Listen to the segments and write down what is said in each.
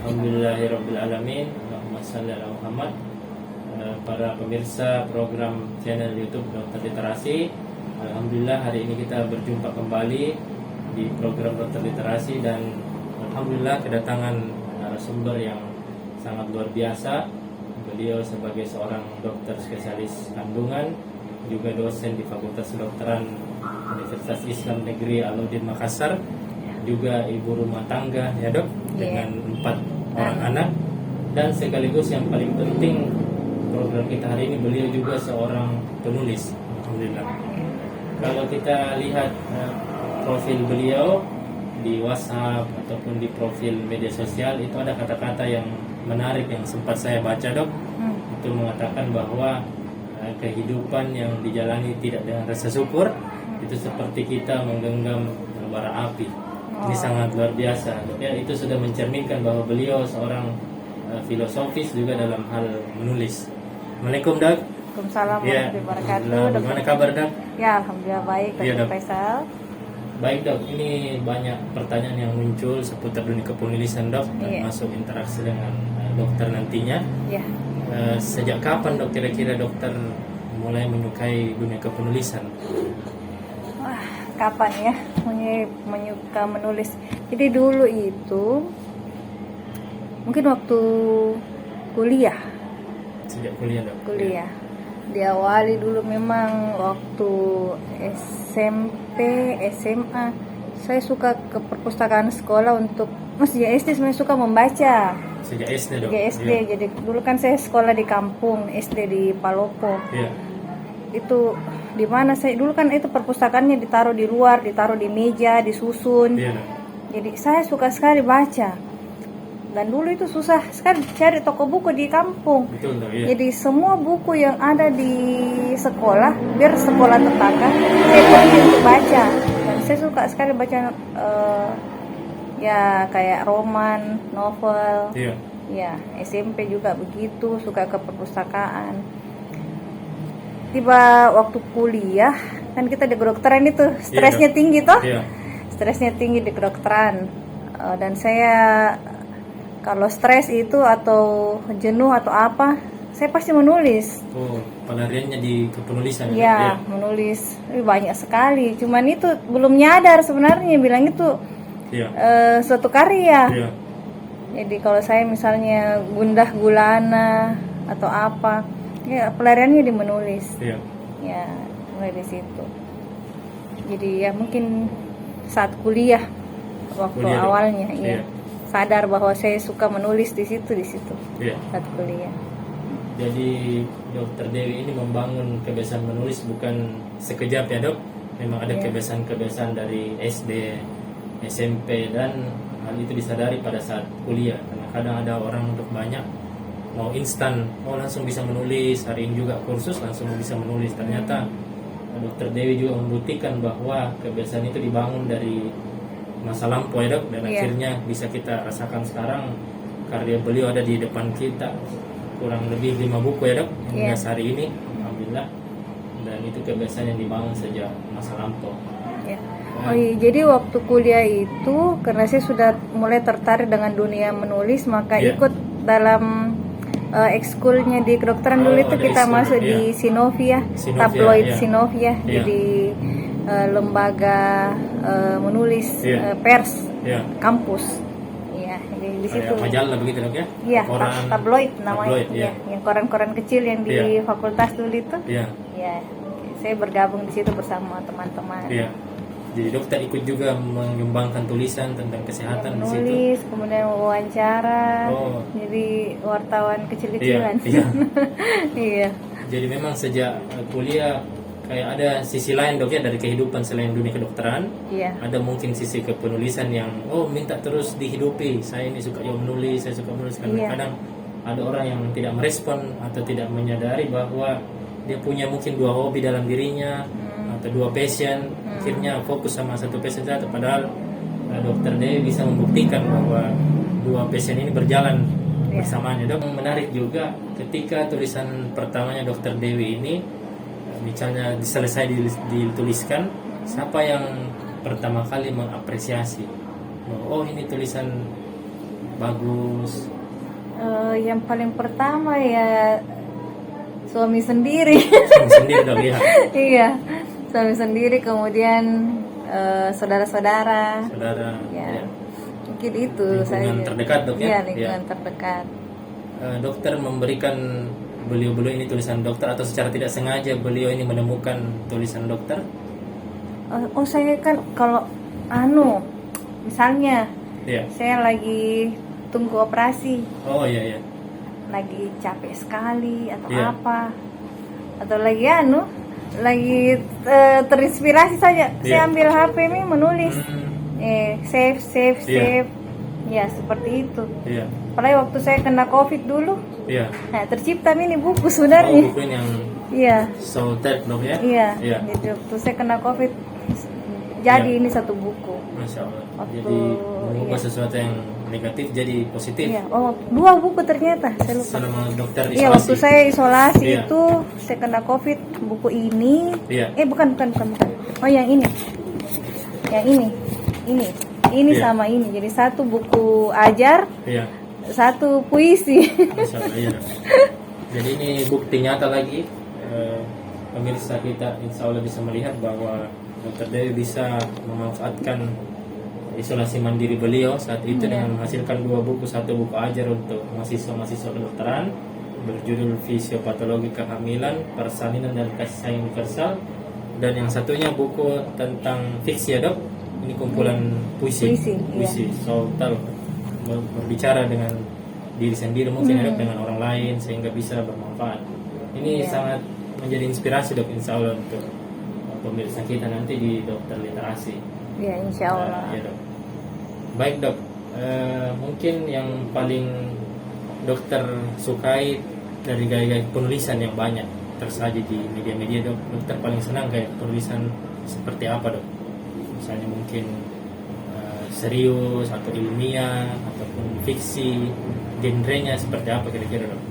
Alhamdulillahirrabbilalamin. Allahumma shalli ala Muhammad. Para pemirsa program channel YouTube Dokter Literasi, alhamdulillah hari ini kita berjumpa kembali di program Dokter Literasi, dan alhamdulillah kedatangan narasumber yang sangat luar biasa. Beliau sebagai seorang dokter spesialis kandungan, juga dosen di Fakultas Kedokteran Universitas Islam Negeri Alauddin Makassar, juga ibu rumah tangga ya dok, dengan 4 orang anak, dan sekaligus yang paling penting program kita hari ini, beliau juga seorang penulis. Alhamdulillah. Kalau kita lihat profil beliau di WhatsApp ataupun di profil media sosial, itu ada kata-kata yang menarik yang sempat saya baca dok. Itu mengatakan bahwa kehidupan yang dijalani tidak dengan rasa syukur itu seperti kita menggenggam bara api. Ini sangat luar biasa dok. Ya, itu sudah mencerminkan bahwa beliau seorang filosofis juga dalam hal menulis. Assalamualaikum dok. Waalaikumsalam warahmatullahi wabarakatuh. Bagaimana kabar dok? Ya alhamdulillah baik, Dr. Faisal. Baik dok, ini banyak pertanyaan yang muncul seputar dunia kepenulisan dok, termasuk interaksi dengan dokter nantinya. Ya. Sejak kapan dok kira-kira dokter mulai menyukai dunia kepenulisan? Wah, kapan ya menyuka menulis? Jadi dulu itu mungkin waktu kuliah. Sejak kuliah dok? Kuliah. Diawali dulu memang waktu SMP, SMA. Saya suka ke perpustakaan sekolah untuk masih SD, sebenarnya suka membaca. Sejak SD dok? Sejak SD, ya. Jadi dulu kan saya sekolah di kampung, SD di Palopo. Ya. Itu di mana saya dulu kan itu perpustakaannya ditaruh di luar, ditaruh di meja, disusun. Ya, dok. Jadi saya suka sekali baca. Dan dulu itu susah sekali cari toko buku di kampung. Betul dok, ya. Jadi semua buku yang ada di sekolah, biar sekolah tetangga, saya pergi untuk baca. Dan saya suka sekali baca ya kayak roman, novel. Iya. Ya, SMP juga begitu, suka ke perpustakaan. Tiba waktu kuliah, kan kita di kedokteran itu stresnya tinggi toh. Iya. Stresnya tinggi di kedokteran. Dan saya kalau stres itu atau jenuh atau apa, saya pasti menulis. Oh, pelariannya di kepenulisan Ya, menulis banyak sekali. Cuman itu belum nyadar sebenarnya bilang itu suatu karya. Iya. Jadi kalau saya misalnya gundah gulana atau apa, ya pelariannya di menulis. Iya. Ya, mulai di situ. Jadi ya mungkin saat kuliah waktu awalnya, ya. Sadar bahwa saya suka menulis di situ. Iya. Saat kuliah. Jadi dokter Dewi ini membangun kebiasaan menulis bukan sekejap ya dok. Memang ada kebiasaan-kebiasaan dari SD, SMP, dan hal itu disadari pada saat kuliah. Karena kadang ada orang untuk banyak mau instan, langsung bisa menulis. Hari ini juga kursus langsung bisa menulis. Ternyata dokter Dewi juga membuktikan bahwa kebiasaan itu dibangun dari masa lampau ya dok, dan akhirnya bisa kita rasakan sekarang. Karya beliau ada di depan kita, kurang lebih 5 buku ya dok hingga hari ini, alhamdulillah. Dan itu kebiasaan yang dibangun sejak masa lampau. Oh iya, jadi waktu kuliah itu karena saya sudah mulai tertarik dengan dunia menulis, maka ikut dalam ekskulnya di kedokteran dulu itu kita masuk di Sinovia, tabloid Sinovia. Jadi lembaga menulis pers kampus. Iya, jadi di situ. Majalah begitu dok ya? Iya, tabloid namanya. Iya, yang koran-koran kecil yang di fakultas dulu itu. Iya. Iya, saya bergabung di situ bersama teman-teman. Iya. Jadi dokter ikut juga mengembangkan tulisan tentang kesehatan menulis, di situ. Kemudian wawancara. Jadi wartawan kecil-kecilan. Iya. Iya. Jadi memang sejak kuliah kayak ada sisi lain dok ya dari kehidupan selain dunia kedokteran. Iya. Ada mungkin sisi kepenulisan yang minta terus dihidupi. Saya ini suka menulis, saya suka menulis. Kadang-kadang ada orang yang tidak merespon atau tidak menyadari bahwa dia punya mungkin 2 hobi dalam dirinya atau 2 passion. Akhirnya fokus sama satu passion saja. Padahal dokter Dewi bisa membuktikan bahwa 2 passion ini berjalan bersamaan. Dok, menarik juga ketika tulisan pertamanya dokter Dewi ini, misalnya selesai dituliskan, siapa yang pertama kali mengapresiasi? Oh ini tulisan bagus? Yang paling pertama ya suami sendiri. Suami sendiri dok ya. Iya, suami sendiri, kemudian saudara-saudara. Saudara. Ya, mungkin itu Lingkungan saya. terdekat dok ya. Iya, lingkungan terdekat. Dokter memberikan beliau-beliau ini tulisan dokter atau secara tidak sengaja beliau ini menemukan tulisan dokter? Saya kan kalau misalnya Iya. saya lagi tunggu operasi, Oh iya iya. lagi capek sekali atau Iya. apa, atau lagi lagi terinspirasi saja, Iya. saya ambil HP ini menulis, Hmm, save, Iya. ya seperti itu. iya. Apalagi waktu saya kena COVID dulu, Iya. nah tercipta ini buku Oh, sebenarnya. buku ini yang Iya, Solted dok ya? iya. Iya. Jadi waktu saya kena COVID, jadi Iya. ini satu buku. Masya Allah. Waktu- Jadi mengubah iya. sesuatu yang negatif jadi positif. Iya, 2 buku ternyata, saya lupa. Selama dokter isolasi. Iya, waktu saya isolasi Iya. itu saya kena COVID, buku ini. Iya. Bukan. Oh, yang ini. Yang ini. Ini Iya. sama ini. Jadi satu buku ajar, Iya. satu puisi. Masya Allah, iya. Jadi ini bukti nyata lagi, pemirsa kita insya Allah bisa melihat bahwa Dokter Dewi bisa memanfaatkan isolasi mandiri beliau saat itu Iya. dengan menghasilkan 2 buku, satu buku ajar untuk mahasiswa-mahasiswa kedokteran berjudul Fisiopatologi Kehamilan, Persalinan dan Kasih Sayang Universal, dan yang satunya buku tentang fiksi ya dok. Ini kumpulan puisi, Puisi, so tahu berbicara dengan diri sendiri mungkin ya, dok, dengan orang lain sehingga bisa bermanfaat. Ini Iya. sangat menjadi inspirasi dok insya Allah untuk pemirsa kita nanti di dokter literasi. Ya, insya Allah. Ya, dok. Baik dok, mungkin yang paling dokter sukai dari gaya-gaya penulisan yang banyak tersaji di media-media dok, dokter paling senang gaya penulisan seperti apa dok? Misalnya mungkin serius atau ilmiah ataupun fiksi, genrenya seperti apa kira-kira dok?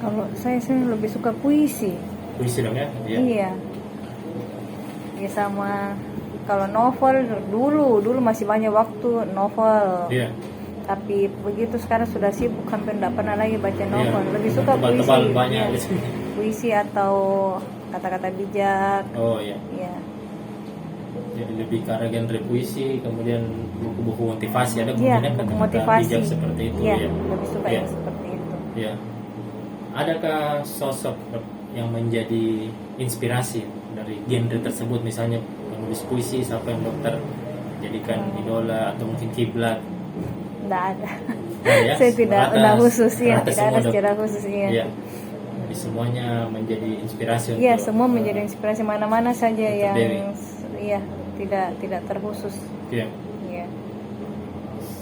Kalau saya lebih suka puisi. Puisi dong ya? Iya. Ya sama kalau novel dulu masih banyak waktu novel. Iya. Tapi begitu sekarang sudah sibuk, hampir tidak pernah lagi baca novel. Iya. Lebih suka Tebal-tebal puisi. banyak Iya. di sini. Puisi atau kata-kata bijak. Oh iya. Iya. Jadi lebih ke arah genre puisi, kemudian buku-buku motivasi ada Iya, kemudian buku kata-kata motivasi. bijak seperti itu Iya, ya. lebih suka Iya. yang seperti itu. Ya. Adakah sosok yang menjadi inspirasi dari genre tersebut, misalnya penulis puisi siapa yang dokter jadikan idola atau mungkin kiblat? Tidak ada. Nah, ya, Saya tidak khusus ya, rata tidak semua, ada Dok. secara khusus ya. Iya. Jadi semuanya menjadi inspirasi Iya, untuk semua menjadi inspirasi, mana-mana saja Untuk yang Dewi. iya, tidak terkhusus. Iya. Iya.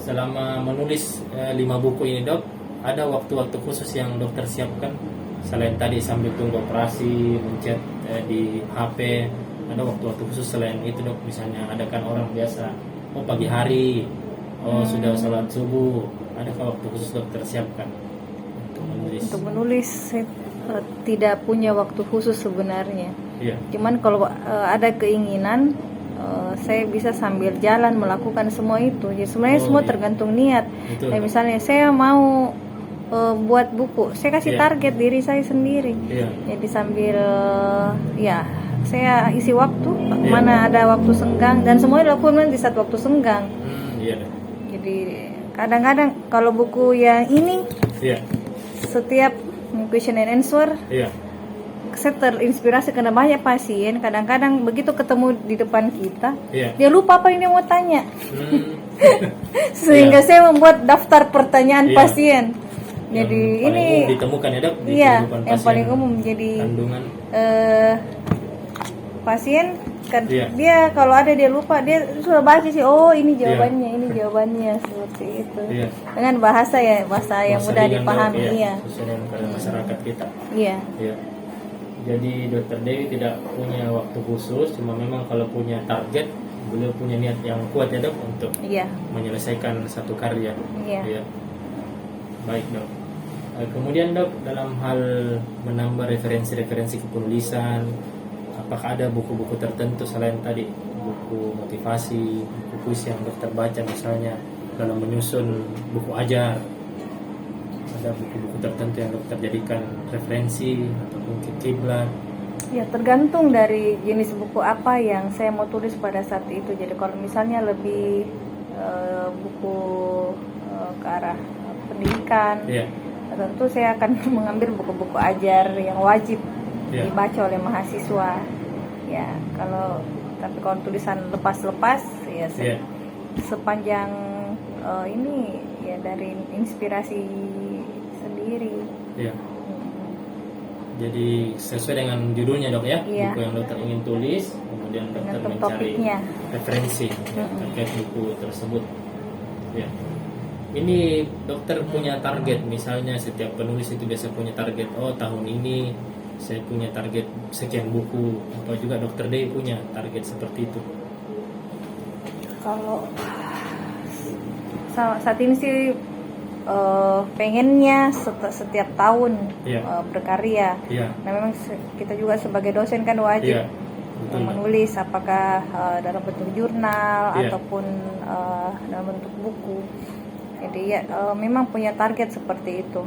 Selama menulis 5 buku ini dok, ada waktu-waktu khusus yang dokter siapkan selain tadi sambil tunggu operasi, mencet di HP, ada waktu-waktu khusus selain itu dok? Misalnya adakan orang biasa, pagi hari, sudah sholat subuh, adakah waktu khusus dokter siapkan untuk menulis? Untuk menulis saya tidak punya waktu khusus sebenarnya. Iya. Cuman kalau ada keinginan, saya bisa sambil jalan melakukan semua itu. Jadi sebenarnya Oh, semua iya. tergantung niat. Betul. Kayak misalnya saya mau buat buku, saya kasih Iya. target diri saya sendiri. Iya. Jadi sambil ya saya isi waktu, Iya. mana ada waktu senggang, dan semuanya dilakukan di saat waktu senggang. Iya dok. Jadi kadang-kadang kalau buku yang ini Iya. setiap question and answer Iya. saya terinspirasi karena banyak pasien kadang-kadang begitu ketemu di depan kita Iya. dia lupa apa yang dia mau tanya Hmm. sehingga Iya. saya membuat daftar pertanyaan Iya. pasien. Yang Jadi paling ini umum ditemukan ya dok di iya kehidupan yang pasien paling umum. Jadi kandungan. pasien kan Iya. dia kalau ada dia lupa, dia sudah baca sih, oh ini jawabannya, ini jawabannya, seperti itu. Iya. Dengan bahasa yang Bahasa mudah ringan, dipahami. Dok, Iya. sesuai dengan keadaan masyarakat kita. Iya. Iya. Jadi Dokter Dewi tidak punya waktu khusus, cuma memang kalau punya target, beliau punya niat yang kuat ya dok untuk Iya. menyelesaikan satu karya. Iya. Baik dok. Kemudian dok, dalam hal menambah referensi-referensi kepenulisan, apakah ada buku-buku tertentu selain tadi buku motivasi, buku puisi yang dokter baca misalnya, dalam menyusun buku ajar. Ada buku-buku tertentu yang dokter jadikan referensi ataupun kiblat. Ya, tergantung dari jenis buku apa yang saya mau tulis pada saat itu. Jadi kalau misalnya lebih buku ke arah pendidikan, Iya. tentu saya akan mengambil buku-buku ajar yang wajib Iya. dibaca oleh mahasiswa. Ya, tapi kalau tulisan lepas-lepas ya Iya. sepanjang ini ya dari inspirasi sendiri. Iya. Jadi sesuai dengan judulnya dok ya, Iya. buku yang dokter ingin tulis, kemudian dokter Dengan mencari topiknya. referensi terkait buku tersebut. Ya. Ini dokter punya target, misalnya setiap penulis itu biasa punya target. Oh, tahun ini saya punya target sekian buku, atau juga dokter D punya target seperti itu. Kalau saat ini sih pengennya setiap tahun Iya. berkarya. Iya. Nah, memang kita juga sebagai dosen kan wajib Iya. Betul. menulis, apakah dalam bentuk jurnal Iya. ataupun dalam bentuk buku. Jadi ya memang punya target seperti itu.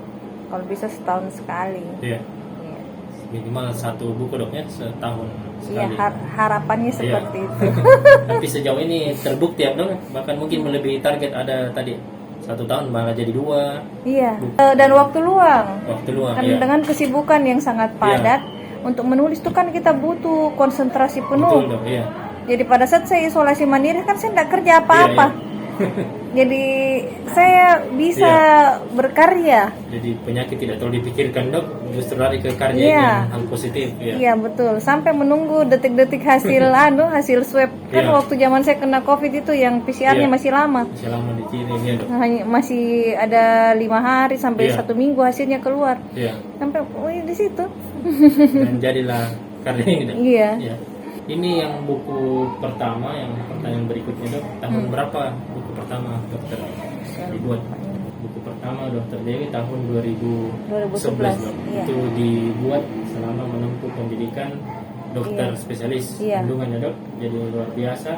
Kalau bisa setahun sekali. Iya. Iya. Minimal satu buku dok ya, setahun Iya, sekali. harapannya Iya. seperti itu. Tapi sejauh ini terbukti ya dok, bahkan mungkin melebihi target. Ada tadi 1 tahun malah jadi 2 Iya. Dan waktu luang. waktu luang. Kan Ya. dengan kesibukan yang sangat padat, untuk menulis itu kan kita butuh konsentrasi Betul penuh. dok, iya. Jadi pada saat saya isolasi mandiri kan saya tidak kerja apa-apa. Iya, Jadi saya bisa berkarya. Jadi penyakit tidak terlalu dipikirkan dok, justru lari ke karya Iya. yang hal positif. Ya. Iya betul. Sampai menunggu detik-detik hasil hasil swab. Kan Iya. waktu zaman saya kena COVID itu yang PCR-nya Iya. masih lama. Masih lama di sini ya dok. Masih ada 5 hari sampai Iya. 1 minggu hasilnya keluar. Iya. Sampai di situ. Dan jadilah karya ini dok. Iya. Iya. Ini yang buku pertama, yang pertanyaan berikutnya dok. Tahun berapa buku pertama dokter dibuat? Buku pertama dokter Dewi tahun 2011 dok. Iya. Itu dibuat selama menempuh pendidikan dokter spesialis Iya. kandungan ya dok. Jadi luar biasa.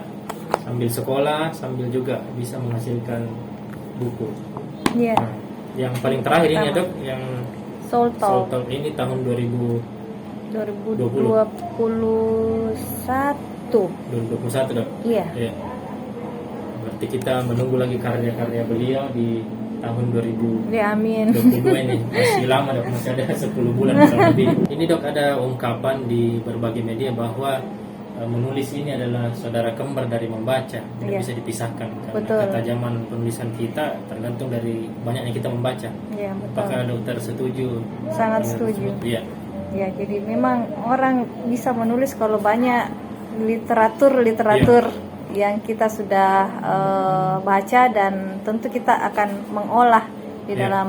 Sambil sekolah, sambil juga bisa menghasilkan buku. Iya. Nah, yang paling terakhir ini ya dok, yang Soul Soul Talk Talk ini tahun 2021. 2021 dok. Iya. Ya. Berarti kita menunggu lagi karya-karya beliau di tahun 2022 Ya amin. ini. Masih lama dok, masih ada 10 bulan kurang lebih. Ini dok ada ungkapan di berbagai media bahwa menulis ini adalah saudara kembar dari membaca, tidak Iya. bisa dipisahkan. Karena Betul. ketajaman penulisan kita tergantung dari banyaknya kita membaca. Iya betul. Apakah dokter setuju? Sangat dengan setuju. tersebut? Iya. Ya jadi memang orang bisa menulis kalau banyak literatur yang kita sudah baca, dan tentu kita akan mengolah di Iya. dalam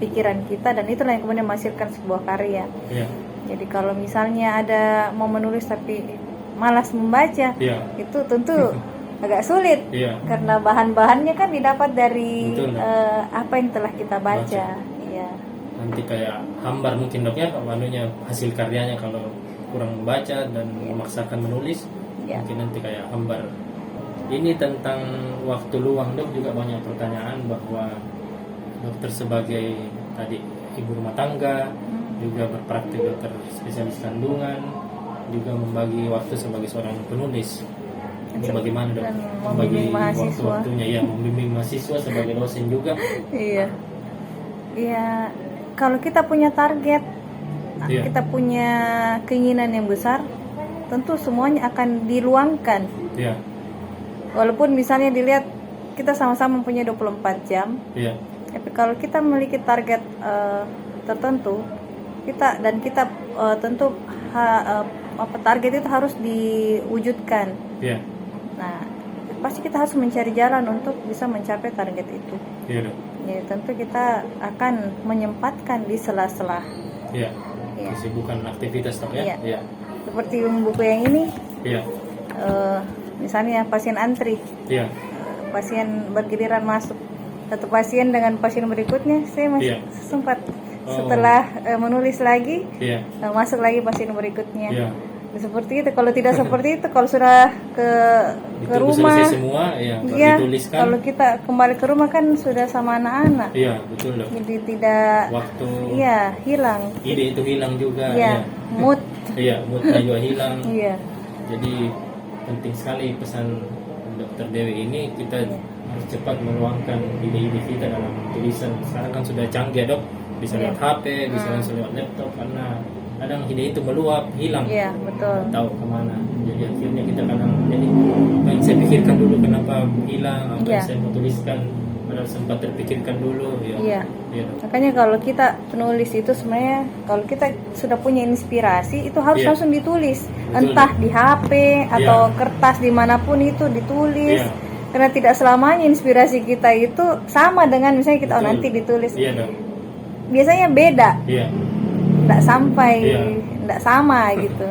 pikiran kita, dan itulah yang kemudian menghasilkan sebuah karya. Iya. Jadi kalau misalnya ada mau menulis tapi malas membaca, Iya. itu tentu agak sulit. Iya. Karena bahan-bahannya kan didapat dari Betul. apa yang telah kita baca. Iya. Nanti kayak hambar mungkin dok ya, anunya hasil karyanya kalau kurang membaca dan memaksakan menulis, Iya. mungkin nanti kayak hambar. Ini tentang waktu luang dok, juga banyak pertanyaan bahwa dokter sebagai tadi ibu rumah tangga, juga berpraktik dokter spesialis kandungan, juga membagi waktu sebagai seorang penulis. Ini bagaimana dok? Dan Membagi membimbing mahasiswa. waktu-waktunya, ya membimbing mahasiswa sebagai dosen juga. Iya. Iya, kalau kita punya target, Iya. kita punya keinginan yang besar, tentu semuanya akan diluangkan. Iya. Walaupun misalnya dilihat kita sama-sama punya 24 jam, Iya. tapi kalau kita memiliki target tertentu, kita tentu target itu harus diwujudkan. Iya. Nah, pasti kita harus mencari jalan untuk bisa mencapai target itu. Iya dok. Ya, tentu kita akan menyempatkan di sela-sela. Iya. Iya. Kesibukan aktivitas dok ya. Iya. Iya. Seperti buku yang ini, Iya. misalnya pasien antri, Iya. pasien bergiliran masuk, satu pasien dengan pasien berikutnya, saya masih Iya. sempat Oh. setelah menulis lagi, Iya. masuk lagi pasien berikutnya. Iya. seperti itu. Kalau tidak seperti itu, kalau sudah ke Itu rumah, selesai semua ya, baru ya, dituliskan. kalau kita kembali ke rumah kan sudah sama anak-anak, Iya, betul dok. jadi tidak, Waktu iya, hilang, ide itu hilang juga. ya, mood, Iya, moodnya juga hilang. iya, Jadi penting sekali pesan Dokter Dewi ini, kita harus cepat meluangkan ide-ide kita dalam tulisan. Sekarang kan sudah canggih dok, bisa lewat HP, bisa langsung lewat laptop, karena kadang ide itu meluap, hilang, iya, betul, nggak tahu kemana. Jadi akhirnya kita kadang jadi apa yang saya pikirkan dulu kenapa hilang, apa yang saya mau tuliskan padahal sempat terpikirkan dulu. iya. Iya, dok. Makanya kalau kita penulis itu sebenarnya kalau kita sudah punya inspirasi itu harus Iya. langsung ditulis, Betul, entah di HP atau Iya. kertas dimanapun itu ditulis. Iya. Karena tidak selamanya inspirasi kita itu sama dengan misalnya kita Betul. nanti ditulis. Iya dok. Biasanya beda, Iya. tidak sampai, Iya. tidak sama gitu.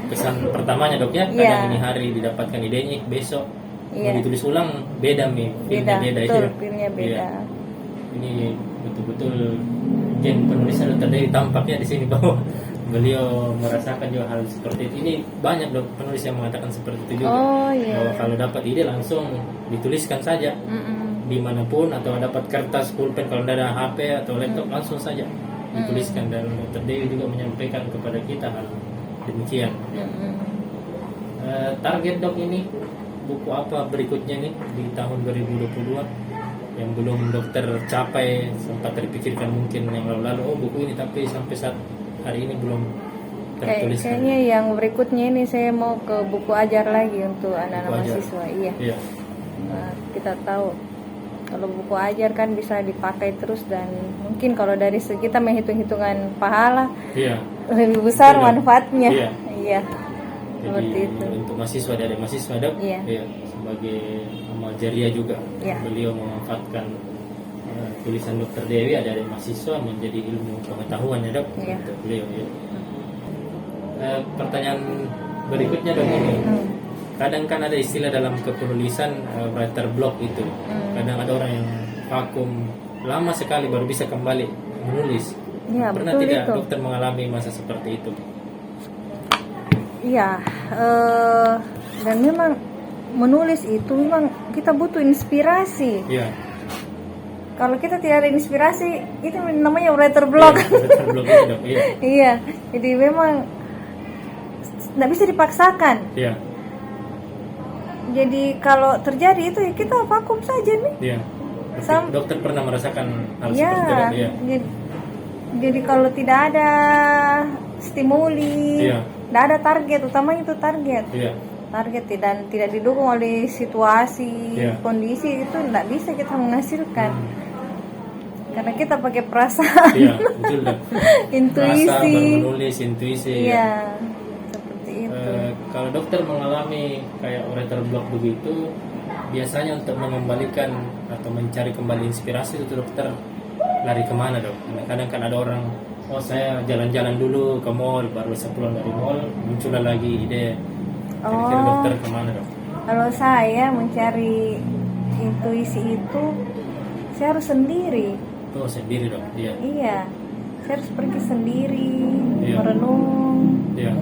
Pesan pertamanya dok ya, Iya. kadang ini hari didapatkan idenya, besok Iya. mau ditulis ulang beda nih, Beda, feelnya betul, ya. feelnya beda. Iya. Ini betul-betul gen penulisan Dokter Dewi tampaknya di sini bahwa beliau merasakan juga hal seperti itu. Ini banyak dok penulis yang mengatakan seperti itu juga. Oh iya. Bahwa kalau dapat ide langsung dituliskan saja Mm-mm. dimanapun, atau dapat kertas pulpen kalau tidak ada HP atau laptop langsung saja dituliskan. Dan Dokter Dewi juga menyampaikan kepada kita hal demikian. Mm-mm. Target dok ini buku apa berikutnya nih di tahun 2022 yang belum dokter capai, sempat terpikirkan mungkin yang lalu-lalu, oh buku ini, tapi sampai saat hari ini belum tertuliskan. Kayaknya yang berikutnya ini saya mau ke buku ajar lagi untuk anak-anak Buku ajar. mahasiswa. Iya. Iya, Nah, kita tahu kalau buku ajar kan bisa dipakai terus, dan mungkin kalau dari segi kita menghitung-hitungan pahala iya. lebih besar Betul, Dok. manfaatnya. Iya. Iya. Jadi Seperti itu. untuk mahasiswa dari mahasiswa dok, Iya. sebagai amal jariah juga, Iya. beliau memanfaatkan tulisan Dokter Dewi ada dari mahasiswa menjadi ilmu pengetahuan ya dok, Iya. untuk beliau ya. Pertanyaan berikutnya dok ini. Kadang kan ada istilah dalam kepenulisan writer block itu. Kadang ada orang yang vakum lama sekali baru bisa kembali menulis. Iya, Pernah betul tidak itu. dokter mengalami masa seperti itu? Iya, dan memang menulis itu memang kita butuh inspirasi. Iya. Kalau kita tidak ada inspirasi, itu namanya writer block. Iya, writer block itu dok. Iya. Iya, jadi memang tidak bisa dipaksakan. Iya. Jadi kalau terjadi itu ya kita vakum saja nih. Iya. Dokter pernah merasakan hal Iya, seperti itu dok? Iya. jadi kalau tidak ada stimuli, Iya. tidak ada target, utamanya itu target. Iya. Target dan tidak didukung oleh situasi, Iya. kondisi, itu tidak bisa kita menghasilkan. Karena kita pakai perasaan, Iya, betul dok. intuisi. Rasa baru menulis, intuisi. Iya, seperti itu. Kalau dokter mengalami kayak writer block begitu, biasanya untuk mengembalikan atau mencari kembali inspirasi itu dokter lari kemana dok? Kadang kan ada orang, oh saya jalan-jalan dulu ke mall, baru sepulang dari mall muncul lagi ide. Kira-kira dokter kemana dok? Kalau saya mencari intuisi itu, saya harus sendiri. Oh sendiri dok, iya. Iya, saya harus pergi sendiri, Iya. merenung. Iya.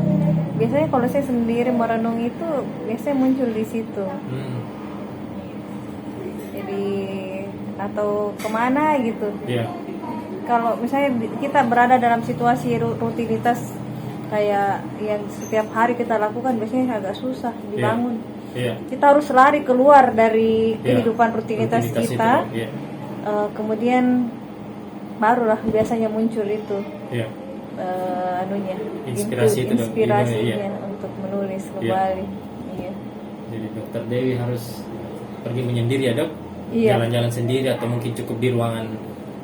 Biasanya kalau saya sendiri merenung itu biasanya muncul di situ. Jadi atau kemana gitu. Iya. Kalau misalnya kita berada dalam situasi rutinitas kayak yang setiap hari kita lakukan, biasanya agak susah dibangun. Iya. Kita harus lari keluar dari Iya. kehidupan rutinitas Rutinitas kita. itu, iya. Kemudian barulah biasanya muncul itu Iya. Inspirasi itu, Dok. inspirasinya Iya. untuk menulis Iya. kembali. Iya. Jadi dokter Dewi harus pergi menyendiri ya dok? Iya. Jalan-jalan sendiri atau mungkin cukup di ruangan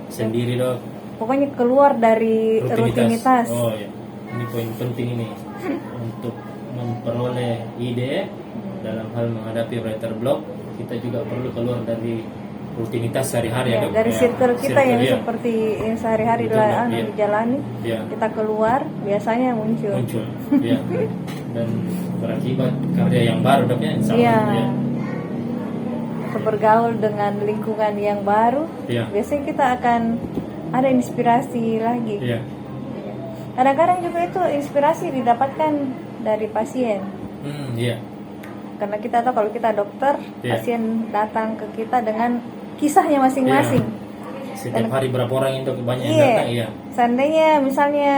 sendiri dok? Pokoknya keluar dari rutinitas. Oh ya, ini poin penting ini untuk memperoleh ide dalam hal menghadapi writer block. Kita juga perlu keluar dari rutinitas sehari-hari ya Ya, dok. dari Ya, circle kita yang iya. seperti yang sehari-hari Betul, Dok. Iya. dijalani, Iya. kita keluar biasanya muncul. Ya. Dan berakibat karya yang baru dok ya, insya Allah. Iya. Ya. Atau bergaul dengan lingkungan yang baru, Iya. biasanya kita akan ada inspirasi lagi. Iya. Kadang-kadang juga itu inspirasi didapatkan dari pasien. Iya. Karena kita tahu kalau kita dokter, Iya. pasien datang ke kita dengan kisahnya masing-masing. Setiap hari berapa orang itu banyak yang Iya. datang, iya. Seandainya misalnya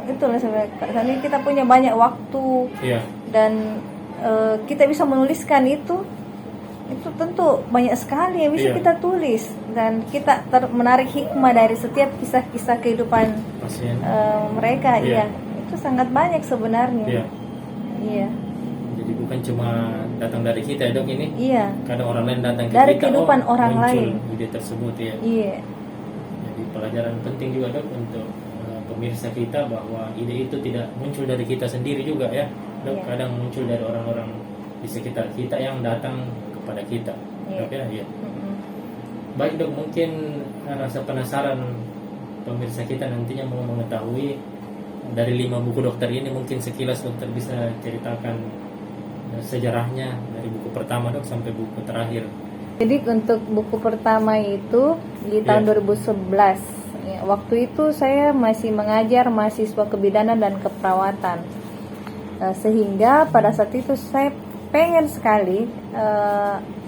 itulah seandainya kita punya banyak waktu Iya. dan kita bisa menuliskan itu tentu banyak sekali yang bisa Iya. kita tulis, dan kita menarik hikmah dari setiap kisah-kisah kehidupan Pasien. mereka. Iya. Iya, itu sangat banyak sebenarnya. Iya. Iya. Jadi bukan cuma datang dari kita ya dok ini. Iya. Kadang orang lain datang ke Dari kita, kehidupan orang muncul lain. ide tersebut ya. Iya. Jadi pelajaran penting juga dok untuk pemirsa kita bahwa ide itu tidak muncul dari kita sendiri juga ya dok. Iya. Kadang muncul dari orang-orang di sekitar kita yang datang kepada kita. Iya. Dok ya, iya. Mm-mm. Baik dok, mungkin rasa penasaran pemirsa kita nantinya mau mengetahui dari 5 buku dokter ini, mungkin sekilas dokter bisa ceritakan sejarahnya dari buku pertama dok sampai buku terakhir. Jadi untuk buku pertama itu di tahun 2011. Ya, waktu itu saya masih mengajar mahasiswa kebidanan dan keperawatan. Sehingga pada saat itu saya pengen sekali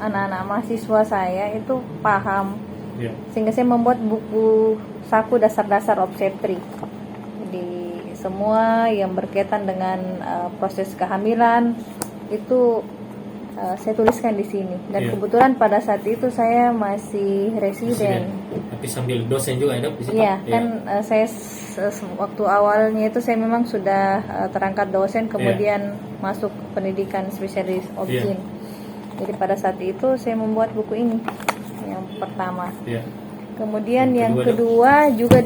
anak-anak mahasiswa saya itu paham. Ya. Sehingga saya membuat buku saku dasar-dasar obstetri. Jadi semua yang berkaitan dengan proses kehamilan itu saya tuliskan di sini. Dan Iya. kebetulan pada saat itu saya masih residen. Tapi sambil dosen juga ya dok di situ. Iya, kan saya waktu awalnya itu saya memang sudah terangkat dosen, kemudian masuk pendidikan spesialis obgyn. Jadi pada saat itu saya membuat buku ini yang pertama. Iya. Kemudian yang Yang kedua juga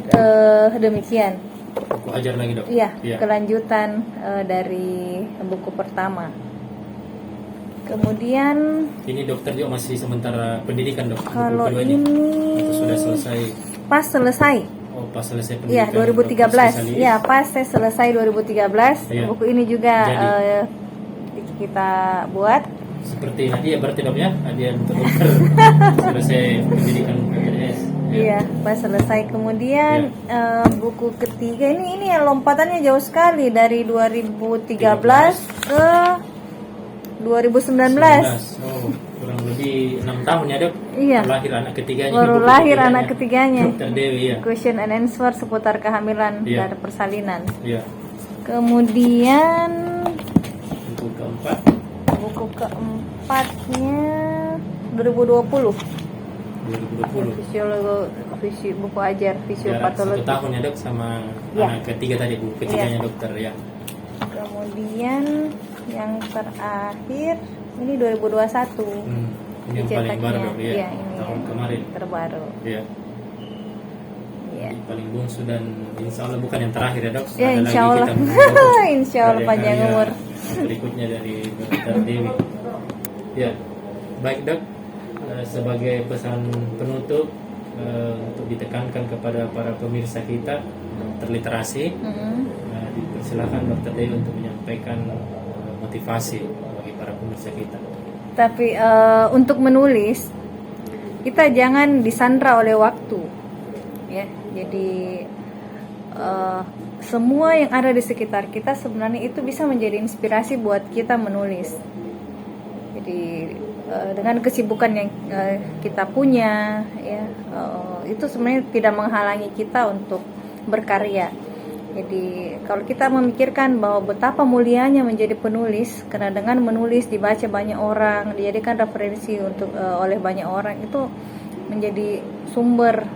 demikian. Buku ajar lagi dok. Iya, Iya. kelanjutan dari buku pertama. Kemudian Ini dokter juga masih sementara pendidikan dok. Buku kalau kedua ini atau sudah selesai? pas selesai. Oh pas selesai Iya, pendidikan. 2013. spesialis. Iya, pas saya selesai 2013. Iya. Buku ini juga Jadi. kita buat. Seperti hadiah berarti dok ya, hadiah untuk dokter selesai pendidikan PPDS. Iya, pas selesai. Kemudian buku ketiga ini yang lompatannya jauh sekali dari 2013 ke 2019. Oh, kurang lebih 6 tahun ya dok. Iya. Lahir anak ketiganya. Baru buku lahir ketiganya. anak ketiganya. Dokter Dewi ya. Question and answer seputar kehamilan Iya. dan persalinan. Iya. Kemudian Buku keempat. buku keempatnya 2020. 2020. Buku ajar Jarak 1 fisiopatologi. tahun ya dok sama Iya. anak ketiga tadi buku ketiganya dokter ya. Kemudian yang terakhir ini 2021. Ini yang paling baru dok ya. Iya, ini Tahun yang kemarin. terbaru. Iya. Iya. Ini paling bungsu dan insya Allah bukan yang terakhir ya dok. Ya, Ada insya lagi Allah. kita menunggu Insya Allah panjang karya-karya umur. berikutnya dari dokter Dewi. Ya, baik dok. Sebagai pesan penutup untuk ditekankan kepada para pemirsa kita terliterasi, dipersilakan dokter Dewi untuk menyampaikan motivasi bagi para pemirsa kita. Tapi untuk menulis kita jangan disandra oleh waktu, ya. Jadi semua yang ada di sekitar kita sebenarnya itu bisa menjadi inspirasi buat kita menulis. Jadi dengan kesibukan yang kita punya, ya, itu sebenarnya tidak menghalangi kita untuk berkarya. Jadi kalau kita memikirkan bahwa betapa mulianya menjadi penulis, karena dengan menulis dibaca banyak orang, dijadikan referensi untuk oleh banyak orang, itu menjadi sumber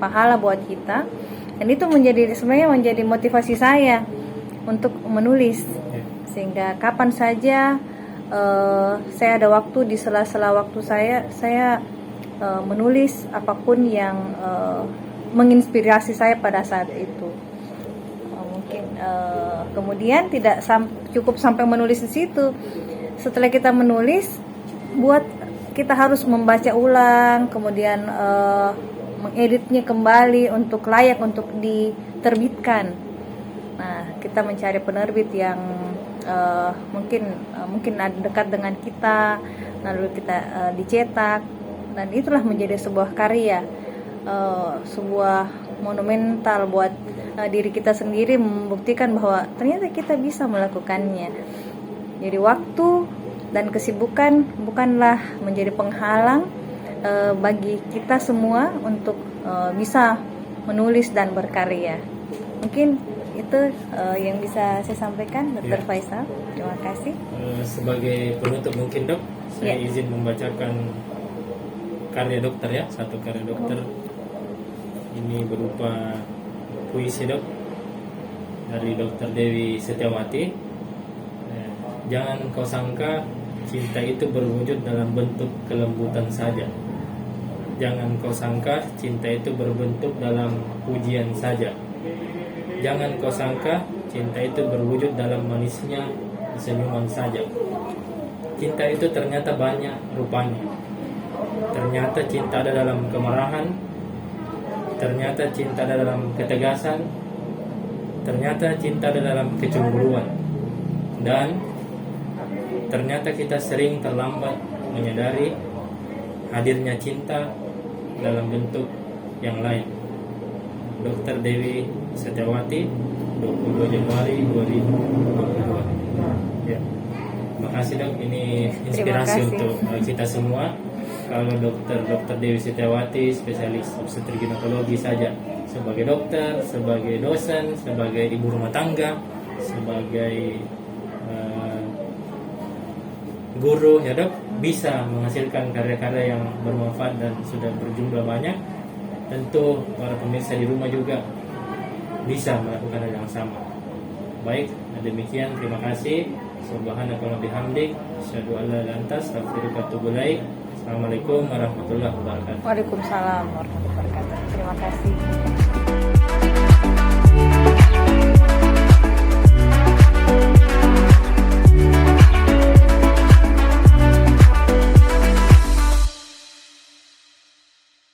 pahala buat kita, dan itu sebenarnya menjadi motivasi saya untuk menulis, sehingga kapan saja saya ada waktu, di sela-sela waktu saya menulis apapun yang menginspirasi saya pada saat itu. Kemudian tidak cukup sampai menulis di situ. Setelah kita menulis, kita harus membaca ulang, kemudian mengeditnya kembali untuk layak untuk diterbitkan. Nah, kita mencari penerbit yang mungkin dekat dengan kita, lalu kita dicetak, dan itulah menjadi sebuah karya, sebuah monumental buat diri kita sendiri, membuktikan bahwa ternyata kita bisa melakukannya. Jadi waktu dan kesibukan bukanlah menjadi penghalang bagi kita semua untuk bisa menulis dan berkarya. Mungkin itu yang bisa saya sampaikan, Dr. Faisal. Terima kasih. Sebagai penutup mungkin Dok, saya Ya. izin membacakan karya dokter ya, satu karya dokter. Ini berupa puisi Dok dari Dr. Dewi Setiawati. Jangan kau sangka cinta itu berwujud dalam bentuk kelembutan saja. Jangan kau sangka cinta itu berbentuk dalam pujian saja. Jangan kau sangka cinta itu berwujud dalam manisnya senyuman saja. Cinta itu ternyata banyak rupanya. Ternyata cinta ada dalam kemarahan. Ternyata cinta ada dalam ketegasan. Ternyata cinta ada dalam kecemburuan. Dan ternyata kita sering terlambat menyadari hadirnya cinta dalam bentuk yang lain. Dr. Dewi Setiawati, 22 Januari 2022. Ya. Terima kasih Dok, ini inspirasi kasih. untuk kita semua. Kalau Dr. Dewi Setiawati, spesialis obstetrik ginekologi saja, sebagai dokter, sebagai dosen, sebagai ibu rumah tangga, sebagai guru ya Dok, bisa menghasilkan karya-karya yang bermanfaat dan sudah berjumlah banyak. Tentu para pemirsa di rumah juga bisa melakukan hal yang sama. Baik, demikian, terima kasih. Subhanakallahumma bihamdik, asyhadu an la ilaha illa anta, astaghfiruka wa atubu ilaik. Assalamualaikum warahmatullahi wabarakatuh. Waalaikumsalam warahmatullahi wabarakatuh. Terima kasih.